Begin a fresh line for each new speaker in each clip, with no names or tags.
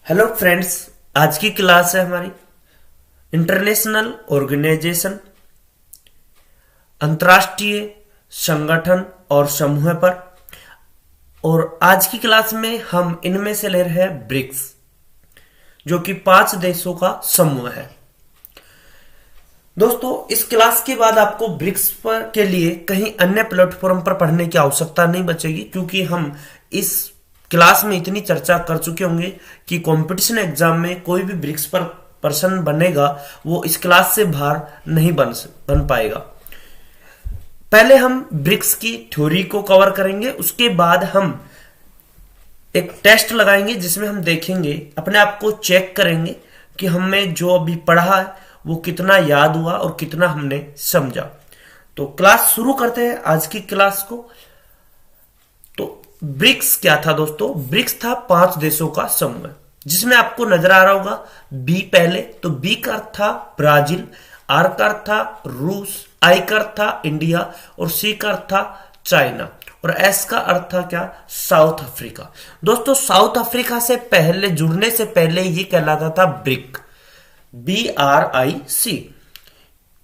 Hello friends. आज की class है हमारी इंटरनेशनल ऑर्गेनाइजेशन, अंतर्राष्ट्रीय संगठन और समूह पर। और आज की क्लास में हम इनमें से ले रहे हैं ब्रिक्स, जो कि 5 देशों का समूह है। दोस्तों, इस क्लास के बाद आपको ब्रिक्स पर के लिए कहीं अन्य प्लेटफॉर्म पर पढ़ने की आवश्यकता नहीं बचेगी, क्योंकि हम इस क्लास में इतनी चर्चा कर चुके होंगे कि कंपटीशन एग्जाम में कोई भी ब्रिक्स पर पर्सन बनेगा वो इस क्लास से बाहर नहीं बन पाएगा। पहले हम ब्रिक्स की थ्योरी को कवर करेंगे, उसके बाद हम एक टेस्ट लगाएंगे जिसमें हम देखेंगे, अपने आप को चेक करेंगे कि हमें जो अभी पढ़ा है वो कितना याद हुआ और कितना हमने समझा। तो क्लास शुरू करते हैं आज की क्लास को। तो ब्रिक्स क्या था दोस्तों? ब्रिक्स था 5 देशों का समूह, जिसमें आपको नजर आ रहा होगा बी पहले। तो बी का अर्थ था ब्राजील, आर का अर्थ था रूस, आई का अर्थ था इंडिया और सी का अर्थ था चाइना और एस का अर्थ था क्या? South Africa. दोस्तों, साउथ अफ्रीका से पहले जुड़ने से पहले ये कहलाता था ब्रिक, BRIC।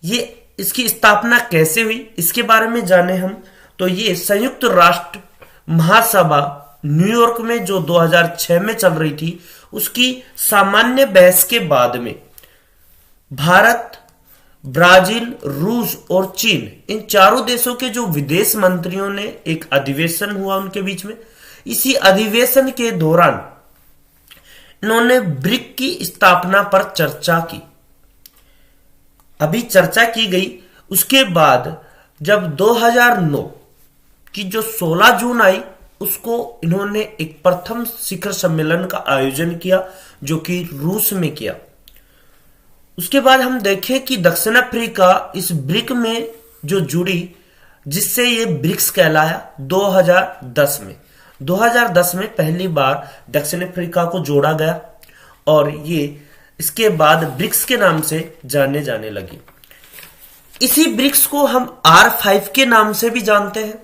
ये इसकी स्थापना कैसे हुई इसके बारे में जाने हम। तो ये संयुक्त राष्ट्र महासभा न्यूयॉर्क में जो 2006 में चल रही थी, उसकी सामान्य बहस के बाद में भारत, ब्राजील, रूस और चीन, इन चारों देशों के जो विदेश मंत्रियों ने एक अधिवेशन हुआ उनके बीच में। इसी अधिवेशन के दौरान इन्होंने ब्रिक की स्थापना पर चर्चा की। अभी चर्चा की गई, उसके बाद जब 2009 की जो 16 जून आई, उसको इन्होंने एक प्रथम शिखर सम्मेलन का आयोजन किया, जो कि रूस में किया। उसके बाद हम देखें कि दक्षिण अफ्रीका इस ब्रिक में जो जुड़ी, जिससे ये ब्रिक्स कहलाया 2010 में। 2010 में पहली बार दक्षिण अफ्रीका को जोड़ा गया और ये इसके बाद ब्रिक्स के नाम से जाने जाने लगी। इसी ब्रिक्स को हम R5 के नाम से भी जानते हैं।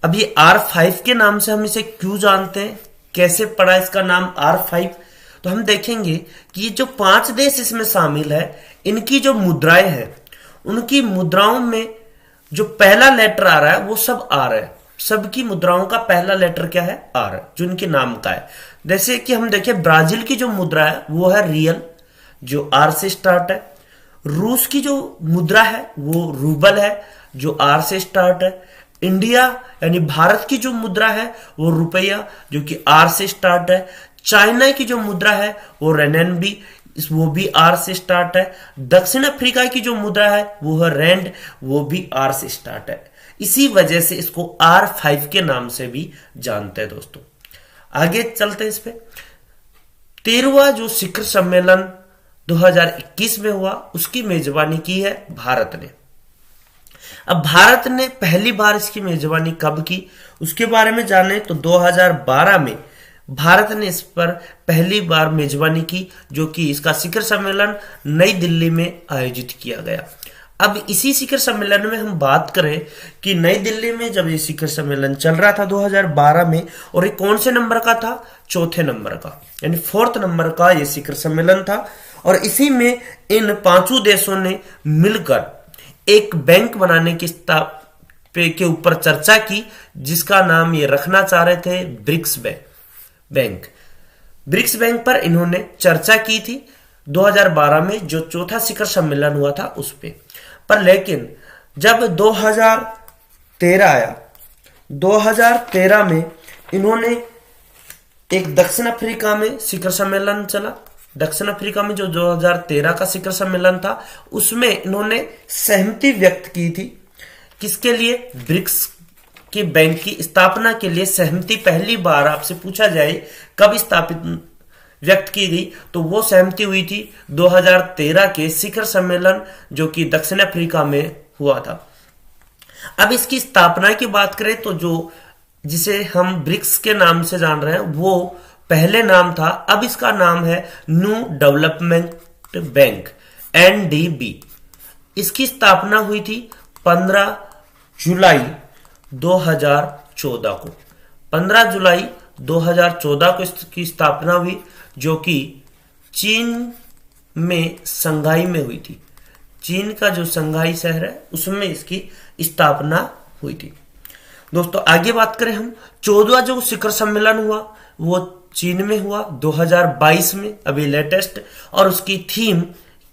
अब ये R5 के नाम से हम इसे क्यों जानते हैं, कैसे पड़ा इसका नाम R5? तो हम देखेंगे कि ये जो 5 देश इसमें शामिल है, इनकी जो मुद्राएं हैं, उनकी मुद्राओं में जो पहला लेटर आ रहा है वो सब R है। सबकी मुद्राओं का पहला लेटर क्या है? R है, जो इनके नाम का है। जैसे कि हम देखें, ब्राजील की जो मुद्रा है वो है रियल, जो R से स्टार्ट है। रूस की जो मुद्रा है वो रूबल है, जो R से स्टार्ट है। इंडिया यानी भारत की जो मुद्रा है वो रुपया, जो कि R से स्टार्ट है। चाइना की जो मुद्रा है वो रेनबी, वो भी R से स्टार्ट है। दक्षिण अफ्रीका की जो मुद्रा है वो है रैंड, वो भी R से स्टार्ट है। इसी वजह से इसको R5 के नाम से भी जानते हैं। दोस्तों, आगे चलते हैं इस पे। 13वां जो शिखर सम्मेलन 2021 में हुआ, उसकी मेजबानी की है भारत ने। अब भारत ने पहली बार इसकी मेजबानी कब की उसके बारे में जाने तो 2012 में भारत ने इस पर पहली बार मेजबानी की, जो कि इसका शिखर सम्मेलन नई दिल्ली में आयोजित किया गया। अब इसी शिखर सम्मेलन में हम बात करें कि नई दिल्ली में जब ये शिखर सम्मेलन चल रहा था 2012 में, और ये कौन से नंबर का था? चौथे नंबर का, यानी 4th नंबर का ये शिखर सम्मेलन था। और इसी में इन 5 देशों ने मिलकर एक बैंक बनाने के ऊपर चर्चा की, जिसका नाम ये रखना चाह रहे थे ब्रिक्स बैंक। ब्रिक्स बैंक पर इन्होंने चर्चा की थी 2012 में, जो चौथा शिखर सम्मेलन हुआ था उस पर। लेकिन जब 2013 आया, 2013 में इन्होंने एक दक्षिण अफ्रीका में शिखर सम्मेलन चला। दक्षिण अफ्रीका में जो 2013 का शिखर सम्मेलन था, उसमें इन्होंने सहमति व्यक्त की थी। किसके लिए? ब्रिक्स के बैंक की स्थापना के लिए सहमति पहली बार आपसे पूछा जाए कब स्थापित व्यक्त की गई, तो वो सहमति हुई थी 2013 के शिखर सम्मेलन, जो कि दक्षिण अफ्रीका में हुआ था। अब इसकी स्थापना की बात करें तो जो जिसे हम ब्रिक्स के नाम से जान रहे हैं वो पहले नाम था, अब इसका नाम है न्यू डेवलपमेंट बैंक, NDB। इसकी स्थापना हुई थी 15 जुलाई 2014 को। 15 जुलाई 2014 को इसकी स्थापना हुई, जो कि चीन में संघाई में हुई थी। चीन का जो संघाई शहर है उसमें इसकी स्थापना हुई थी। दोस्तों आगे बात करें हम, 14वां जो शिखर सम्मेलन हुआ वो चीन में हुआ 2022 में, अभी लेटेस्ट। और उसकी थीम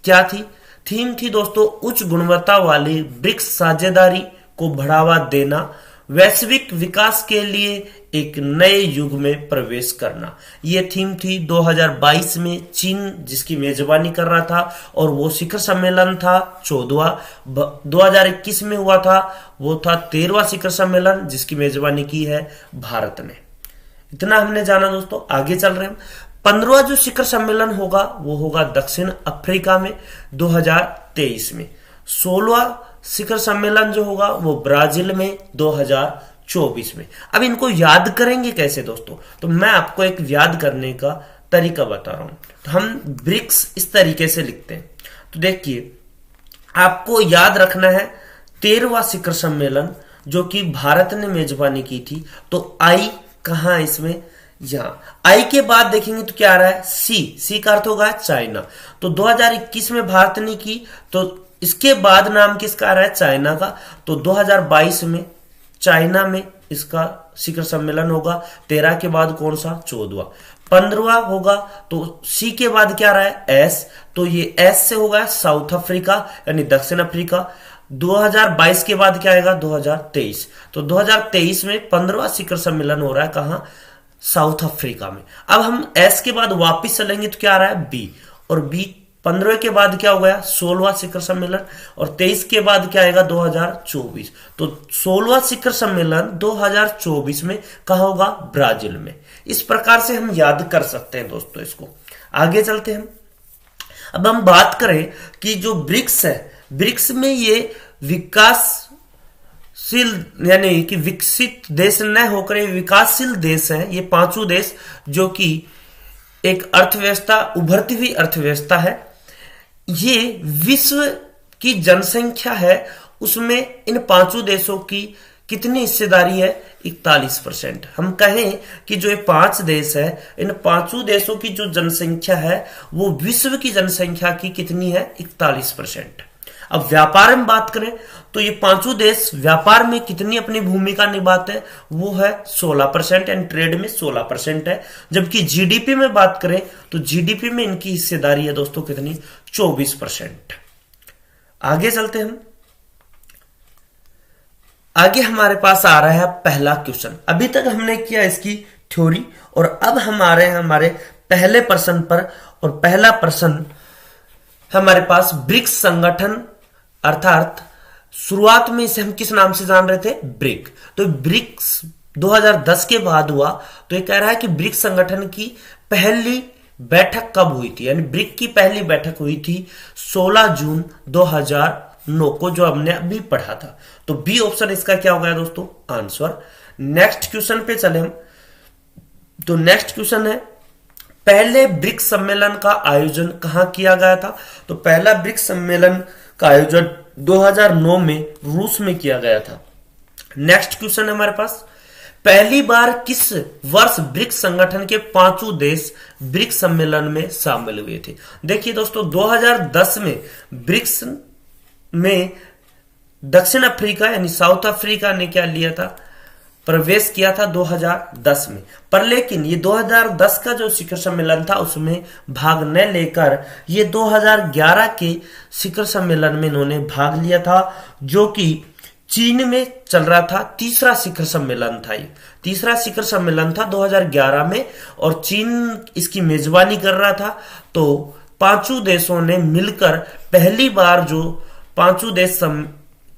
क्या थी? थीम थी दोस्तों उच्च गुणवत्ता वाली ब्रिक्स साझेदारी को बढ़ावा देना, वैश्विक विकास के लिए एक नए युग में प्रवेश करना। यह थीम थी 2022 में, चीन जिसकी मेजबानी कर रहा था, और वो शिखर सम्मेलन था 14वां। 2021 में हुआ था, वो था 13वां शिखर सम्मेलन जिसकी मेजबानी की है भारत ने। इतना हमने जाना दोस्तों। आगे चल रहे हैं, 15वां जो शिखर सम्मेलन होगा वो होगा दक्षिण अफ्रीका में 2023 में। 16वां शिखर सम्मेलन जो होगा वो ब्राजील में 2024 में। अब इनको याद करेंगे कैसे दोस्तों? तो मैं आपको एक याद करने का तरीका बता रहा हूं। तो हम ब्रिक्स इस तरीके से लिखते हैं। तो देखिए, आपको याद रखना है 13वां शिखर सम्मेलन जो कि भारत ने मेजबानी की थी। तो आई कहां है इसमें? यहां। आई के बाद देखेंगे तो क्या आ रहा है? सी का अर्थ होगा चाइना। तो 2021 में भारत ने की, तो इसके बाद नाम किसका आ रहा है? चाइना का। तो 2022 में चाइना में इसका शिखर सम्मेलन होगा। 13 के बाद कौन सा? 14वां। 15वां होगा तो सी के बाद क्या आ रहा है? एस। तो ये एस से होगा साउथ अफ्रीका यानी दक्षिण अफ्रीका। 2022 के बाद क्या आएगा? 2023। तो 2023 में 15वां शिखर सम्मेलन हो रहा है कहां? साउथ अफ्रीका में। अब हम एस के बाद वापिस चलेंगे तो क्या आ रहा है? बी। और बी 15 के बाद क्या हो गया? 16वां शिखर सम्मेलन। और 23 के बाद क्या आएगा? 2024। तो 16वां शिखर सम्मेलन 2024 में कहा होगा? ब्राजील में। इस प्रकार से हम याद कर सकते हैं दोस्तों इसको। आगे चलते हैं। अब हम बात करें कि जो ब्रिक्स है, ब्रिक्स में ये विकासशील यानी कि विकसित देश न होकर ये विकासशील देश हैं। ये पांचों देश जो कि एक अर्थव्यवस्था, उभरती हुई अर्थव्यवस्था है। ये विश्व की जनसंख्या है उसमें इन पांचों देशों की कितनी हिस्सेदारी है? 41%। हम कहें कि जो ये 5 देश है, इन पांचों देशों की जो जनसंख्या है वो विश्व की जनसंख्या की कितनी है? 41%। अब व्यापार में बात करें तो ये पांचों देश व्यापार में कितनी अपनी भूमिका निभाते हैं? वो है 16% एंड ट्रेड में 16% है। जबकि जीडीपी में बात करें तो जीडीपी में इनकी हिस्सेदारी है दोस्तों कितनी? 24%। आगे चलते हैं हम। आगे हमारे पास आ रहा है पहला क्वेश्चन। अभी तक हमने किया इसकी थ्योरी और अब हम आ रहे हैं हमारे पहले प्रश्न पर। और पहला प्रश्न हमारे पास ब्रिक्स संगठन, अर्थात शुरुआत में इसे हम किस नाम से जान रहे थे? ब्रिक। तो ब्रिक्स 2010 के बाद हुआ। तो ये कह रहा है कि ब्रिक्स संगठन की पहली बैठक कब हुई थी? यानी ब्रिक की पहली बैठक हुई थी 16 जून 2009 को, जो हमने अभी पढ़ा था। तो बी ऑप्शन इसका क्या हो गया दोस्तों? आंसर। नेक्स्ट क्वेश्चन पे चले हम। तो नेक्स्ट क्वेश्चन है, पहले ब्रिक्स सम्मेलन का आयोजन कहां किया गया था? तो पहला ब्रिक्स सम्मेलन का आयोजन 2009 में रूस में किया गया था। नेक्स्ट क्वेश्चन है हमारे पास, पहली बार किस वर्ष ब्रिक्स संगठन के पांचों देश ब्रिक्स सम्मेलन में शामिल हुए थे? देखिए दोस्तों, 2010 में ब्रिक्स में दक्षिण अफ्रीका यानी साउथ अफ्रीका ने क्या लिया था? प्रवेश किया था 2010 में। पर लेकिन ये 2010 का जो शिखर सम्मेलन था उसमें भाग न लेकर ये 2011 के शिखर सम्मेलन में इन्होंने भाग लिया था, जो कि चीन में चल रहा था। तीसरा शिखर सम्मेलन था ये। तीसरा शिखर सम्मेलन था 2011 में और चीन इसकी मेजबानी कर रहा था। तो पांचों देशों ने मिलकर पहली बार जो पांचों देश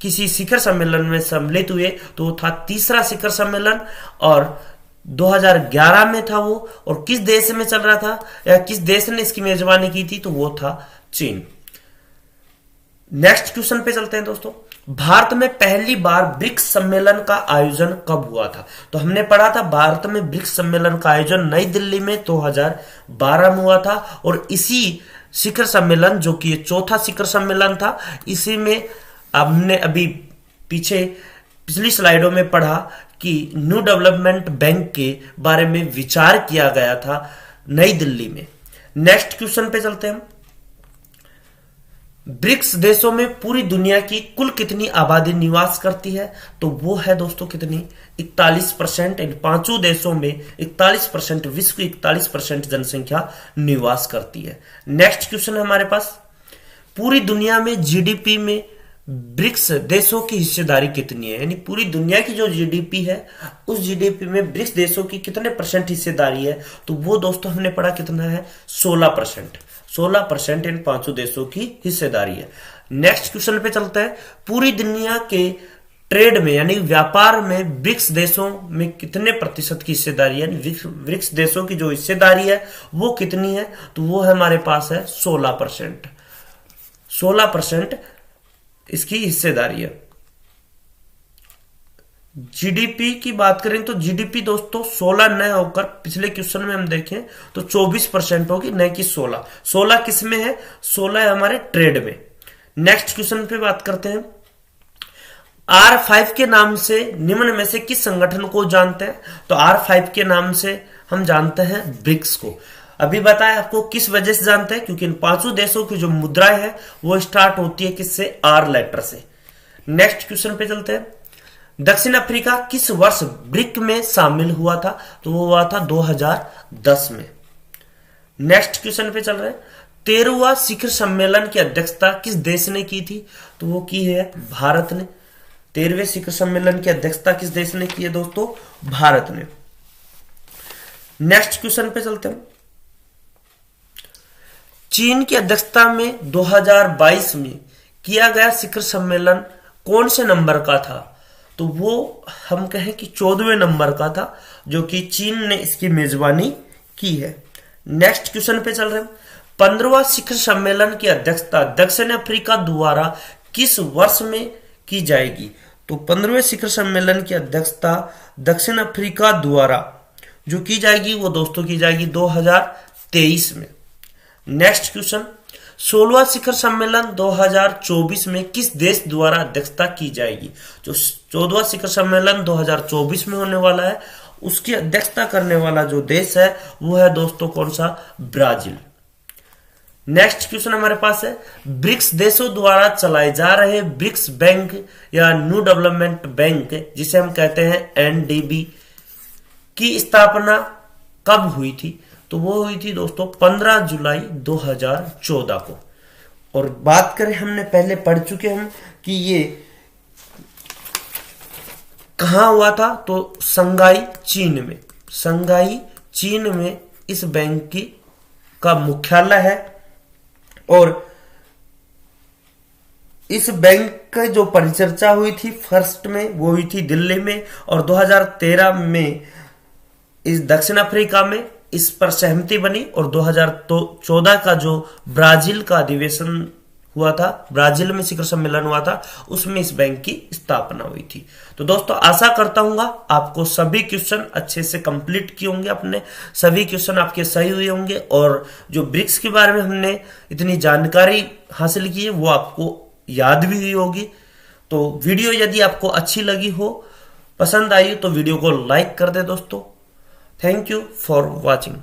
किसी शिखर सम्मेलन में सम्मिलित हुए तो वो था तीसरा शिखर सम्मेलन और 2011 में था वो। और किस देश में चल रहा था या किस देश ने इसकी मेजबानी की थी? तो वो था चीन। नेक्स्ट क्वेश्चन पे चलते हैं दोस्तों। भारत में पहली बार ब्रिक्स सम्मेलन का आयोजन कब हुआ था? तो हमने पढ़ा था भारत में ब्रिक्स सम्मेलन का आयोजन नई दिल्ली में 2012 में हुआ था। और इसी शिखर सम्मेलन जो कि चौथा शिखर सम्मेलन था, इसी में हमने अभी पिछली स्लाइडों में पढ़ा कि न्यू डेवलपमेंट बैंक के बारे में विचार किया गया था नई दिल्ली में। नेक्स्ट क्वेश्चन पे चलते हैं हम। ब्रिक्स देशों में पूरी दुनिया की कुल कितनी आबादी निवास करती है? तो वो है दोस्तों कितनी, 41%। इन पांचों देशों में 41%, विश्व की 41% जनसंख्या निवास करती है। नेक्स्ट क्वेश्चन है हमारे पास, पूरी दुनिया में जीडीपी में ब्रिक्स देशों की हिस्सेदारी कितनी है? यानी पूरी दुनिया की जो जीडीपी है उस जीडीपी में ब्रिक्स देशों की कितने % हिस्सेदारी है? तो वो दोस्तों हमने पढ़ा कितना है, 16%। 16% इन पांचों देशों की हिस्सेदारी है। नेक्स्ट क्वेश्चन पे चलते हैं, पूरी दुनिया के ट्रेड में यानी व्यापार में ब्रिक्स देशों में कितने % की हिस्सेदारी है? ब्रिक्स देशों की जो हिस्सेदारी है वो कितनी है? तो वो हमारे पास है 16%। 16% इसकी हिस्सेदारी है। जीडीपी की बात करें तो जीडीपी दोस्तों 16 न होकर पिछले क्वेश्चन में हम देखें तो 24% होगी, न कि 16। 16 किस में है? 16 है हमारे ट्रेड में। नेक्स्ट क्वेश्चन पे बात करते हैं, R5 के नाम से निम्न में से किस संगठन को जानते हैं? तो R5 के नाम से हम जानते हैं ब्रिक्स को। अभी बताया आपको किस वजह से जानते हैं, क्योंकि इन पांचों देशों की जो मुद्राएं है वो स्टार्ट होती है किससे? R लेटर से। नेक्स्ट क्वेश्चन पे चलते हैं, दक्षिण अफ्रीका किस वर्ष ब्रिक में शामिल हुआ था? तो वो हुआ था 2010 में। नेक्स्ट क्वेश्चन पे चल रहे हैं, 13वां शिखर सम्मेलन की अध्यक्षता किस देश ने की थी? तो वो की है भारत ने। 13वें शिखर सम्मेलन की अध्यक्षता किस देश ने की है दोस्तों? भारत ने। नेक्स्ट क्वेश्चन पे चलते हैं, चीन की अध्यक्षता में 2022 में किया गया शिखर सम्मेलन कौन से नंबर का था? तो वो हम कहें कि 14वें नंबर का था, जो कि चीन ने इसकी मेजबानी की है। नेक्स्ट क्वेश्चन पे चल रहे हैं, 15वां शिखर सम्मेलन की अध्यक्षता दक्षिण अफ्रीका द्वारा किस वर्ष में की जाएगी? तो 15वें शिखर सम्मेलन की अध्यक्षता दक्षिण अफ्रीका द्वारा जो की जाएगी वो दोस्तों की जाएगी 2023 में। नेक्स्ट क्वेश्चन, 16वां शिखर सम्मेलन 2024 में किस देश द्वारा अध्यक्षता की जाएगी? जो 14वां शिखर सम्मेलन 2024 में होने वाला है उसकी अध्यक्षता करने वाला जो देश है वो है दोस्तों कौन सा? ब्राजील। नेक्स्ट क्वेश्चन हमारे पास है, ब्रिक्स देशों द्वारा चलाए जा रहे ब्रिक्स बैंक या न्यू डेवलपमेंट बैंक जिसे हम कहते हैं एनडीबी की स्थापना कब हुई थी? तो वो हुई थी दोस्तों 15 जुलाई 2014 को। और बात करें, हमने पहले पढ़ चुके हम कि ये कहां हुआ था? तो संघाई चीन में। संघाई चीन में इस बैंक की का मुख्यालय है और इस बैंक की जो परिचर्चा हुई थी फर्स्ट में वो हुई थी दिल्ली में, और 2013 में इस दक्षिण अफ्रीका में इस पर सहमति बनी, और 2014 का जो ब्राजील का अधिवेशन हुआ था, ब्राजील में शिखर सम्मेलन हुआ था, उसमें इस बैंक की स्थापना हुई थी। तो दोस्तों आशा करता हूं आपको सभी क्वेश्चन अच्छे से कंप्लीट किए होंगे, अपने सभी क्वेश्चन आपके सही हुए होंगे, और जो ब्रिक्स के बारे में हमने इतनी जानकारी हासिल की है वो आपको याद भी हुई होगी। तो वीडियो यदि आपको अच्छी लगी हो, पसंद आई तो वीडियो को लाइक कर दे दोस्तों। Thank you for watching.